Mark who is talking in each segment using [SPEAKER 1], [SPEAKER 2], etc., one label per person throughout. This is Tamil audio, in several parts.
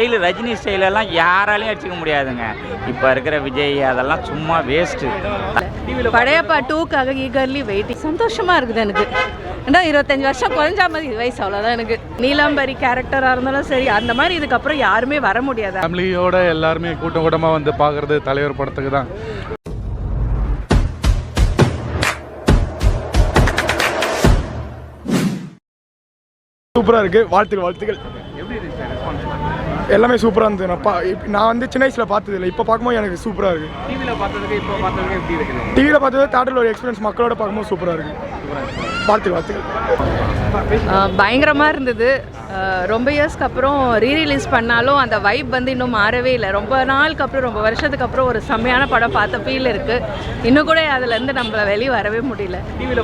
[SPEAKER 1] ஸ்டைலு ரஜினி ஸ்டைலெல்லாம் யாராலையும் அடிச்சிக்க முடியாதுங்க. இப்போ இருக்கிற விஜய் அதெல்லாம் சும்மா வேஸ்ட்டு.
[SPEAKER 2] படையப்பா 2க்காக ஈகர்லி வெயிட்டிங். சந்தோஷமாக இருக்குது எனக்கு. ஏன்னா 25 வருஷம் குறைஞ்சா மாதிரி வயசு அவ்வளோதான் எனக்கு. நீலாம்பரி கேரக்டராக இருந்தாலும் சரி, அந்த மாதிரி இதுக்கப்புறம் யாருமே வர முடியாது.
[SPEAKER 3] ஃபேமிலியோட எல்லாருமே கூட்டமாக வந்து பார்க்குறது தலைவர் படத்துக்கு தான்.
[SPEAKER 4] சூப்பராக இருக்குது. வாழ்த்துக்கள். எல்லாமே சூப்பராக இருந்தது. நான் வந்து சின்ன வயசில் பார்த்தது இல்லை, இப்போ பார்க்கும்போது எனக்கு சூப்பராக இருக்குது. டிவியில் பார்த்தது தேட்டரில் ஒரு எக்ஸ்பீரியன்ஸ், மக்களோட பார்க்கும்போது சூப்பராக இருக்குது. வாழ்த்துக்கள்.
[SPEAKER 2] பயங்கரமாக இருந்தது. ரொம்ப இயர்ஸ்க்கு அப்புறம் ரீரிலீஸ் பண்ணாலும் அந்த வைப் வந்து இன்னும் மாறவே இல்லை. ரொம்ப நாளுக்கு அப்புறம், ரொம்ப வருஷத்துக்கு அப்புறம் ஒரு செம்மையான படம் பார்த்த ஃபீல் இருக்குது. இன்னும் கூட அதுலேருந்து நம்மளை வெளியே வரவே முடியல.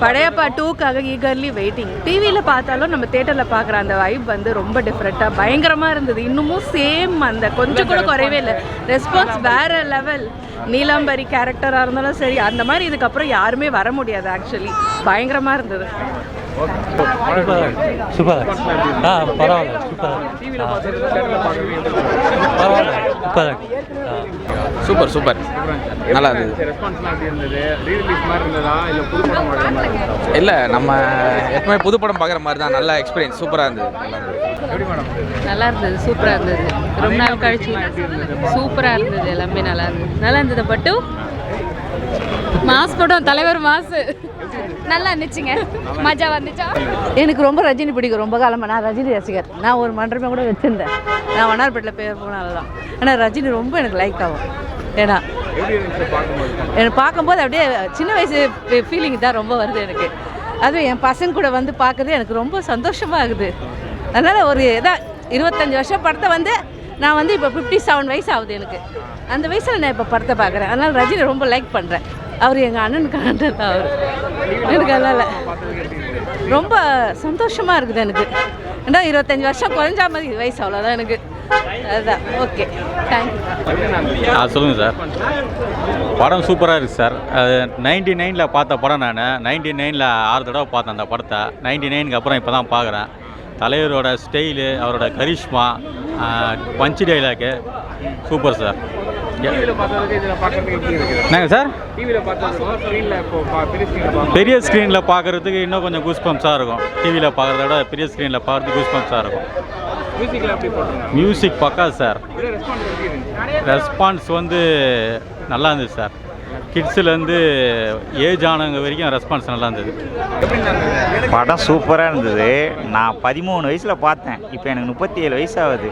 [SPEAKER 2] படையப்பா 2க்காக ஈகர்லி வெயிட்டிங். டிவியில் பார்த்தாலும் நம்ம தேட்டரில் பார்க்குற அந்த வைப் வந்து ரொம்ப டிஃப்ரெண்ட்டாக பயங்கரமாக இருந்தது. இன்னமும் சேம், அந்த கொஞ்சம் கூட குறையவே இல்லை. ரெஸ்பான்ஸ் வேறு லெவல். நீலாம்பரி கேரக்டராக இருந்தாலும் சரி, அந்த மாதிரி இதுக்கப்புறம் யாருமே வர முடியாது. ஆக்சுவலி பயங்கரமாக இருந்தது.
[SPEAKER 5] சூப்பர். பரவாயில்ல.
[SPEAKER 6] சூப்பர் நல்லா இருந்தது. இல்லை, நம்ம எப்பவுமே புது படம் பார்க்குற மாதிரி தான். நல்ல எக்ஸ்பீரியன்ஸ், சூப்பராக இருந்தது.
[SPEAKER 2] நல்லா இருந்தது, சூப்பராக இருந்தது. ரொம்ப நாள் கழிச்சு சூப்பராக இருந்தது. எல்லாமே நல்லா இருந்தது. பட்டு மாஸ் படம், தலைவர் மாசு நல்லா இருந்துச்சுங்க. மஜா வந்துச்சா? எனக்கு ரொம்ப ரஜினி பிடிக்கும். ரொம்ப காலமாக நான் ரஜினி ரசிகர். நான் ஒரு மன்றமே கூட வச்சுருந்தேன். நான் வண்ணார்பேட்டில் பேர் போனால தான். ஆனால் ரஜினி ரொம்ப எனக்கு லைக் ஆகும். ஏன்னா எனக்கு பார்க்கும்போது அப்படியே சின்ன வயசு ஃபீலிங் தான் ரொம்ப வருது எனக்கு. அதுவும் என் பசங்க கூட வந்து பார்க்குறது எனக்கு ரொம்ப சந்தோஷமாக ஆகுது. அதனால் ஒரு 25 வருஷம் படத்தை வந்து நான் வந்து இப்போ 57 வயசு ஆகுது எனக்கு. அந்த வயசில் நான் இப்போ படத்தை பார்க்குறேன். அதனால் ரஜினி ரொம்ப லைக் பண்ணுறேன். அவர் எங்கள் அண்ணனுக்கு அண்ணன் தான். அவர் எனக்கு அதனால் ரொம்ப சந்தோஷமாக இருக்குது எனக்கு. ஏன்னா 25 வருஷம் குறைஞ்சா மாதிரி வயசு அவ்வளோதான் எனக்கு. அதுதான். Okay, thank you.
[SPEAKER 5] சொல்லுங்கள் சார். படம் சூப்பராக இருக்குது சார். 99ல் பார்த்த படம். நான் 99ல் 6 தடவை பார்த்தேன் அந்த படத்தை. 99க்கு அப்புறம் இப்போ தான் பார்க்குறேன். தலைவரோட ஸ்டைலு, அவரோட கரிஷ்மா, பஞ்சு டைலாக்கு சூப்பர் சார். என்னங்க சார், பெரிய ஸ்க்ரீனில் பார்க்குறதுக்கு இன்னும் கொஞ்சம் கூஸ்பம்ஸாக இருக்கும். டிவியில் பார்க்குறத விட பெரிய ஸ்க்ரீனில் பார்க்குறதுக்கு கூஸ்பம்ஸாக இருக்கும். மியூசிக் பக்கா சார். ரெஸ்பான்ஸ் வந்து நல்லா இருந்தது சார். கிட்ஸ்லேருந்து ஏஜ் ஆனவங்க வரைக்கும் ரெஸ்பான்ஸ் நல்லா இருந்தது.
[SPEAKER 1] படம் சூப்பராக இருந்தது. நான் 13 வயசில் பார்த்தேன். இப்போ எனக்கு 37 வயசு ஆகுது.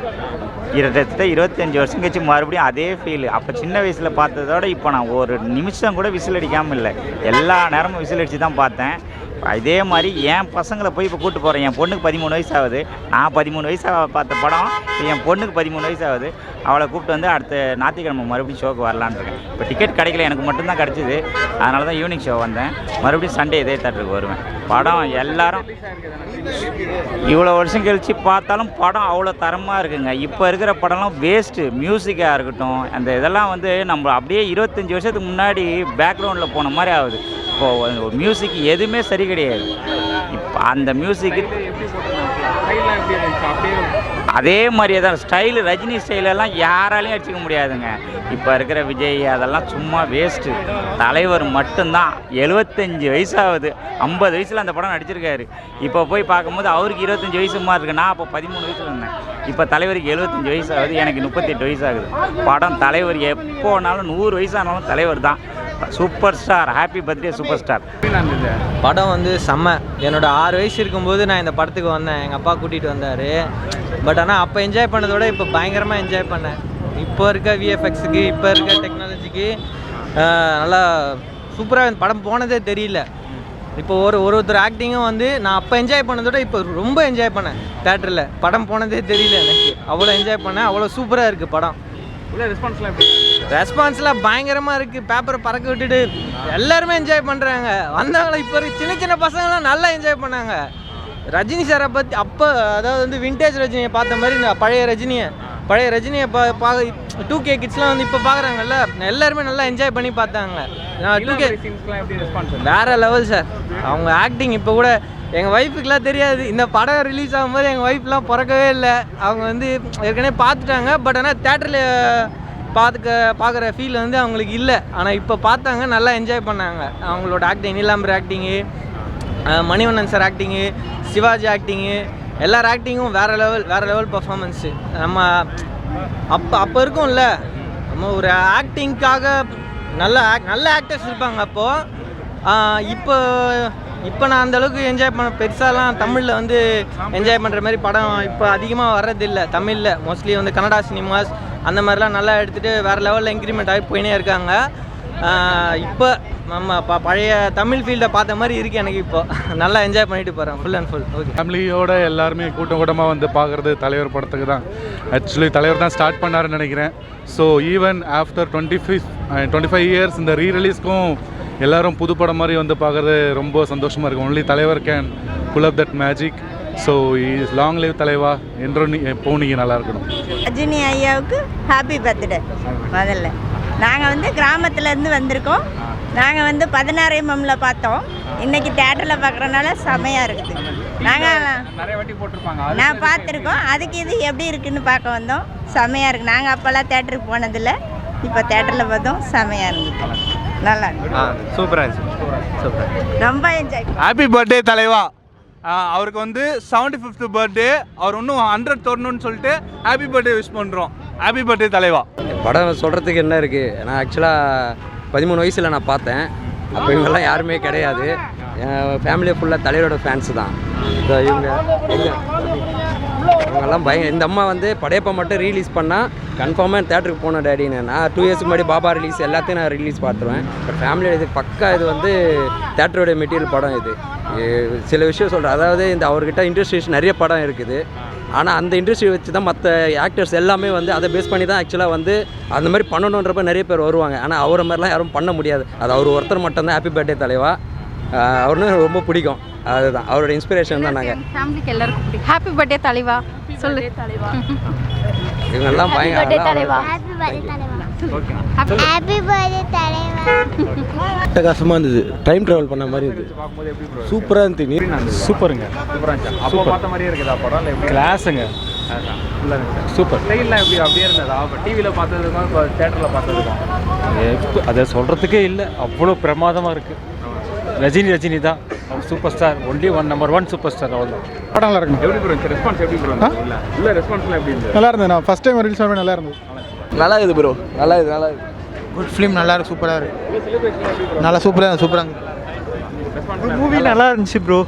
[SPEAKER 1] கிட்டத்தட்ட 25 வருஷம் கழிச்சு மறுபடியும் அதே ஃபீல். அப்போ சின்ன வயசில் பார்த்ததோட இப்போ நான் ஒரு நிமிஷம் கூட விசில் அடிக்காமல் இல்லை. எல்லா நேரமும் விசில் அடித்து தான் பார்த்தேன். இதே மாதிரி என் பசங்களை போய் இப்போ கூப்பிட்டு போகிறேன். என் பொண்ணுக்கு 13 வயசு ஆகுது. நான் 13 வயசாக பார்த்த படம் இப்போ என் பொண்ணுக்கு 13 வயசு ஆகுது. அவளை கூப்பிட்டு வந்து அடுத்த ஞாயிற்றுக்கிழமை மறுபடியும் ஷோக்கு வரலான்னு இருக்கேன். இப்போ டிக்கெட் கிடைக்கல, எனக்கு மட்டும்தான் கிடச்சிது. அதனால தான் ஈவினிங் ஷோ வந்தேன். மறுபடியும் சண்டே இதே தேட்டருக்கு வருவேன். படம் எல்லாரும் இவ்வளோ வருஷம் கழித்து பார்த்தாலும் படம் அவ்வளோ தரமாக இருக்குங்க. இப்போ இருக்கிற படம்லாம் வேஸ்ட்டு. மியூசிக்காக இருக்கட்டும், அந்த இதெல்லாம் வந்து நம்ம அப்படியே 25 வருஷத்துக்கு முன்னாடி பேக்ரவுண்டில் போன மாதிரி ஆகுது. இப்போது மியூசிக் எதுவுமே சரி கிடையாது. இப்போ அந்த மியூசிக்கு அதே மாதிரியே தான். ஸ்டைலு ரஜினி ஸ்டைலெல்லாம் யாராலையும் அடிச்சிக்க முடியாதுங்க. இப்போ இருக்கிற விஜய் அதெல்லாம் சும்மா வேஸ்ட்டு. தலைவர் மட்டும்தான். 75 வயசு ஆகுது. 50 வயசில் அந்த படம் நடிச்சிருக்காரு. இப்போ போய் பார்க்கும்போது அவருக்கு 25 வயசு மாதிரி இருக்குது. நான் அப்போ 13 வயசில் இருந்தேன். இப்போ தலைவருக்கு 75 வயசு ஆகுது. எனக்கு 38 வயசு ஆகுது. படம் தலைவர் எப்போனாலும் 100 வயசானாலும் தலைவர் தான். Super star. Happy birthday super star.
[SPEAKER 7] படம் வந்து செம்ம. என்னோட 6 வயசு இருக்கும்போது நான் இந்த படத்துக்கு வந்தேன். எங்கள் அப்பா கூட்டிகிட்டு வந்தார். பட் ஆனால் அப்போ என்ஜாய் பண்ணதை விட இப்போ பயங்கரமாக என்ஜாய் பண்ணேன். இப்போ இருக்க விஎஃப்எக்ஸுக்கு, இப்போ இருக்க டெக்னாலஜிக்கு நல்லா சூப்பராக படம் போனதே தெரியல. இப்போ ஒருத்தர் ஆக்டிங்கும் வந்து நான் அப்போ என்ஜாய் பண்ணதோட இப்போ ரொம்ப என்ஜாய் பண்ணேன். தேட்டரில் படம் போனதே தெரியல எனக்கு. அவ்வளோ என்ஜாய் பண்ணேன். அவ்வளோ சூப்பராக இருக்குது படம். ரெஸ்பான்ஸ்லாம் பயங்கரமாக இருக்குது. பேப்பரை பறக்க விட்டுட்டு எல்லாருமே என்ஜாய் பண்ணுறாங்க. வந்தவங்கள இப்போ சின்ன சின்ன பசங்களாம் நல்லா என்ஜாய் பண்ணாங்க. ரஜினி சாரை பற்றி அப்போ, அதாவது வந்து விண்டேஜ் ரஜினியை பார்த்த மாதிரி இந்த பழைய ரஜினியை 2K கிட்ஸ்லாம் வந்து இப்போ பார்க்குறாங்கல்ல, எல்லாருமே நல்லா என்ஜாய் பண்ணி பார்த்தாங்க. 2K வேறு லெவல் சார். அவங்க ஆக்டிங் இப்போ கூட எங்கள் ஒய்ஃபுக்கெலாம் தெரியாது. இந்த படம் ரிலீஸ் ஆகும்போது எங்கள் ஒய்ஃப்லாம் பிறக்கவே இல்லை. அவங்க வந்து ஏற்கனவே பார்த்துட்டாங்க. பட் ஆனால் தேட்டரில் பார்க்குற ஃபீல் வந்து அவங்களுக்கு இல்லை. ஆனால் இப்போ பார்த்தாங்க, நல்லா என்ஜாய் பண்ணாங்க. அவங்களோட acting, Neelambar acting, Manivannan sir acting, Sivaji acting, எல்லார் ஆக்டிங்கும் வேறு லெவல் பர்ஃபார்மன்ஸு. நம்ம அப்போ இருக்கும்ல, நம்ம ஒரு ஆக்டிங்க்காக நல்ல ஆக்டர்ஸ் இருப்பாங்க அப்போது. இப்போ நான் அந்தளவுக்கு என்ஜாய் பண்ண பெருசாலாம் தமிழில் வந்து என்ஜாய் பண்ணுற மாதிரி படம் இப்போ அதிகமாக வர்றதில்லை தமிழில். மோஸ்ட்லி வந்து கன்னடா சினிமாஸ் அந்த மாதிரிலாம் நல்லா எடுத்துகிட்டு வேறு லெவலில் இன்க்ரிமெண்ட் ஆகி போயினே இருக்காங்க. இப்போ நம்ம பழைய தமிழ் ஃபீல்டை பார்த்த மாதிரி இருக்குது எனக்கு. இப்போ நல்லா என்ஜாய் பண்ணிட்டு போகிறேன் ஃபுல் அண்ட் ஃபுல். ஓகே,
[SPEAKER 3] ஃபேமிலியோட எல்லாருமே கூட்டமாக வந்து பார்க்குறது தலைவர் படத்துக்கு தான். ஆக்சுவலி தலைவர் தான் ஸ்டார்ட் பண்ணாருன்னு நினைக்கிறேன். ஸோ ஈவன் ஆஃப்டர் 25 இயர்ஸ் இந்த ரீரிலீஸ்க்கும் எல்லோரும் புது படம் மாதிரி வந்து பார்க்குறது ரொம்ப சந்தோஷமாக இருக்கும். Only Thalaivar can pull up that magic. So is long live தலைவா என்றும் எப்போவும் நீங்கள் நல்லா இருக்கணும்.
[SPEAKER 8] ரஜினி ஐயாவுக்கு ஹாப்பி பர்த்டே. முதல்ல நாங்கள் வந்து கிராமத்துலேருந்து வந்திருக்கோம். நாங்கள் வந்து 16mm பார்த்தோம். இன்றைக்கி தேட்டரில் பார்க்குறதுனால செமையாக இருக்குது. நாங்கள்
[SPEAKER 6] நிறைய வாட்டி போட்டிருப்பாங்க,
[SPEAKER 8] நான் பார்த்துருக்கோம். அதுக்கு இது எப்படி இருக்குதுன்னு பார்க்க வந்தோம். செமையாக இருக்குது. நாங்கள் அப்போல்லாம் தேட்டருக்கு போனதில்லை, இப்போ தேட்டரில் பார்த்தோம். செமையாக இருந்துச்சு, நல்லா இருக்கு.
[SPEAKER 7] சூப்பராக இருந்துச்சு.
[SPEAKER 8] ரொம்ப என்ஜாய்.
[SPEAKER 9] ஹாப்பி பர்த்டே தலைவா. அவருக்கு வந்து 75th பர்த்டே. அவர் இன்னும் 100 தொடணும்னு சொல்லிட்டு ஹாப்பி பர்த்டே விஷ் பண்ணுறோம். ஹாப்பி பர்த்டே தலைவா.
[SPEAKER 10] படம் சொல்கிறதுக்கு என்ன இருக்குது? நான் ஆக்சுவலாக 13 வயசில் நான் பார்த்தேன். அப்போ இவங்கெல்லாம் யாருமே கிடையாது. என் ஃபேமிலியை ஃபுல்லாக தலைவரோட ஃபேன்ஸு தான். இவங்கெல்லாம் இந்த அம்மா வந்து படையப்பா மட்டும் ரீலீஸ் பண்ணால் கன்ஃபார்மாக தேட்டருக்கு போனேன் டேடின்னு. நான் 2 இயர்ஸ்க்கு முன்னாடி பாபா ரிலீஸ் எல்லாத்தையும் நான் ரிலீஸ் பார்த்துருவேன். பட் ஃபேமிலியோட இது பக்கா, இது வந்து தேட்டரோட மெட்டீரியல் படம். இது சில விஷயம் சொல்கிறேன். அதாவது இந்த அவர்கிட்ட இண்டஸ்ட்ரீஸ் நிறைய படம் இருக்குது. ஆனால் அந்த இண்டஸ்ட்ரி வச்சு தான் மற்ற ஆக்டர்ஸ் எல்லாமே வந்து அதை பேஸ் பண்ணி தான் ஆக்சுவலாக வந்து அந்த மாதிரி பண்ணணுன்றப்ப நிறைய பேர் வருவாங்க. ஆனால் அவரை மாதிரிலாம் யாரும் பண்ண முடியாது. அது அவர் ஒருத்தர் மட்டும்தான். ஹாப்பி பர்த்டே தலைவா. அவருன்னு ரொம்ப பிடிக்கும். அதுதான் அவரோட இன்ஸ்பிரேஷன் தான். நாங்கள்
[SPEAKER 2] ஃபேமிலிக்கு எல்லாருக்கும் பிடிக்கும். ஹாப்பி பர்த்டே தலைவா. சொல்லு தலைவா.
[SPEAKER 10] இவங்கெல்லாம்
[SPEAKER 11] அட்டகாசமாக இருந்தது. டைம் ட்ராவல் பண்ண மாதிரி இருந்தது. சூப்பராக இருந்துச்சு.
[SPEAKER 3] சூப்பருங்க.
[SPEAKER 6] அப்போ பார்த்த மாதிரியே இருக்குதா படம்?
[SPEAKER 3] கிளாஸுங்க. சூப்பர்.
[SPEAKER 6] ஸ்டைல்லாம் எப்படி அப்படியே இருந்ததா? இப்போ டிவியில் பார்த்ததுக்கும் இப்போ தேட்டரில் பார்த்ததுக்கும்
[SPEAKER 3] அதை சொல்கிறதுக்கே இல்லை, அவ்வளோ பிரமாதமாக இருக்குது. ரஜினி தான் super star. Only number 1 super star. அவ்வளோ
[SPEAKER 4] படம் நல்லா இருக்குங்க.
[SPEAKER 6] எப்படி ப்ரோ ரெஸ்பான்ஸ் எப்படி ப்ரோ இல்லை ரெஸ்பான்ஸ்லாம் எப்படி இருந்தது?
[SPEAKER 4] நல்லா இருந்தது. நான் ஃபஸ்ட் டைம் ரிலீஸ் பண்ணி நல்லா இருந்தது.
[SPEAKER 10] நல்லா இருக்குது ப்ரோ. நல்லா இருக்குது.
[SPEAKER 11] Good film. நல்லா இருக்கு. சூப்பராக இருக்குது. நல்லா சூப்பராக இருக்குது.
[SPEAKER 10] மூவி நல்லா இருந்துச்சு ப்ரோ.